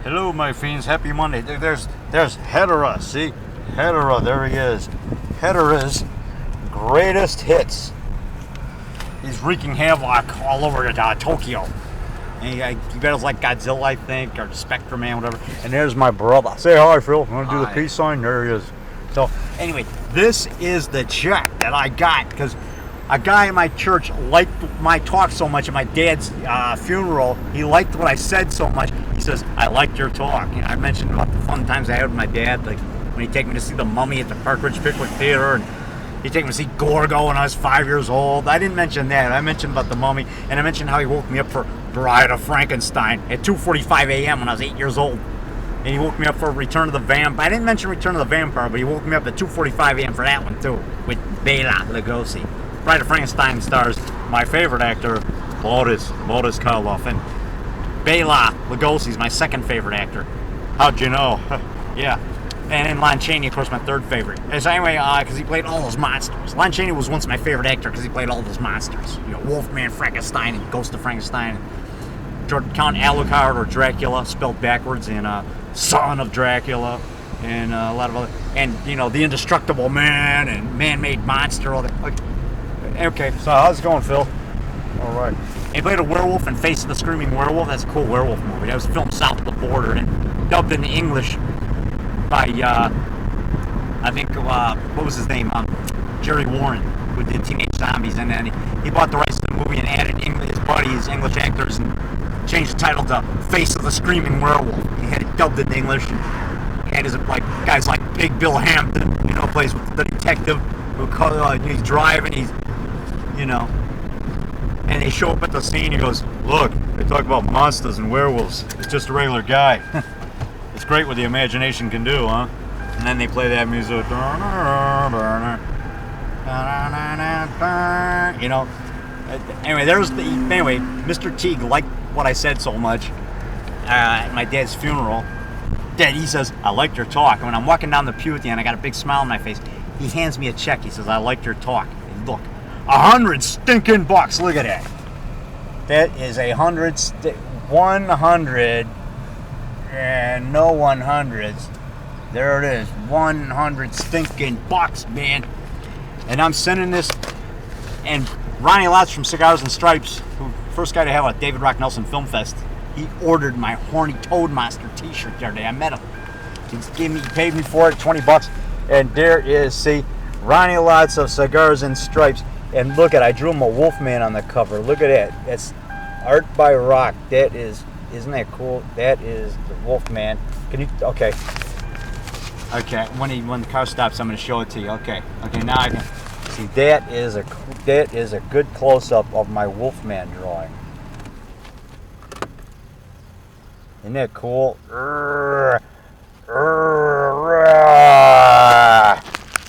Hello, my fiends. Happy Monday. There's Hedera. See? Hedera. There he is. Hedera's greatest hits. He's wreaking havoc all over Tokyo. And he battles like Godzilla, I think, or Spectre Man, whatever. And there's my brother. Say hi, Phil. You want to do the peace sign? There he is. So, anyway, this is the check that I got because a guy in my church liked my talk so much at my dad's funeral. He liked what I said so much. He says, I liked your talk. And I mentioned about the fun times I had with my dad, like when he'd take me to see The Mummy at the Park Ridge Pickwick Theater, and he'd take me to see Gorgo when I was 5 years old. I didn't mention that. I mentioned about The Mummy, and I mentioned how he woke me up for Bride of Frankenstein at 2:45 a.m. when I was 8 years old. And he woke me up for Return of the Vampire. I didn't mention Return of the Vampire, but he woke me up at 2:45 a.m. for that one, too, with Bela Lugosi. Bride of Frankenstein stars my favorite actor, Boris Karloff, and Bela Lugosi's my second favorite actor. How'd you know? Yeah. And then Lon Chaney, of course, my third favorite. And so anyway, because he played all those monsters. Lon Chaney was once my favorite actor because he played all those monsters. You know, Wolfman, Frankenstein, and Ghost of Frankenstein. Count Alucard, or Dracula, spelled backwards, and Son of Dracula, and a lot of other, and you know, The Indestructible Man, and Man-Made Monster, all that. Okay, so how's it going, Phil? All right. He played a werewolf in Face of the Screaming Werewolf. That's a cool werewolf movie. That was filmed south of the border and dubbed in English by, I think, what was his name? Jerry Warren, who did Teenage Zombies. And then he bought the rights to the movie and added his buddies, English actors, and changed the title to Face of the Screaming Werewolf. He had it dubbed in English. He had his, like, guys like Big Bill Hampton, you know, plays with the detective who he's driving, he's, you know, and they show up at the scene. He goes, look, they talk about monsters and werewolves. It's just a regular guy. It's great what the imagination can do, huh? And then they play that music. You know. Anyway, Mr. Teague liked what I said so much at my dad's funeral that he says, I liked your talk. And when I'm walking down the pew at the end, I got a big smile on my face. He hands me a check. He says, I liked your talk. And look, 100 stinking bucks. Look at that. That is 100 and no 100s. There it is. 100 stinking bucks, man. And I'm sending this. And Ronnie Lotz from Cigars and Stripes, who first guy to have a David Rock Nelson Film Fest, he ordered my Horny Toad Monster t-shirt the other day. I met him. He paid me for it, 20 bucks. And there is, see, Ronnie Lotz of Cigars and Stripes. And look at, I drew him a Wolfman on the cover. Look at that. That's art by Rock. That is, isn't that cool? That is the Wolfman. Can you, okay. Okay, when the car stops, I'm going to show it to you. Okay, now I can see. That is a good close-up of my Wolfman drawing. Isn't that cool?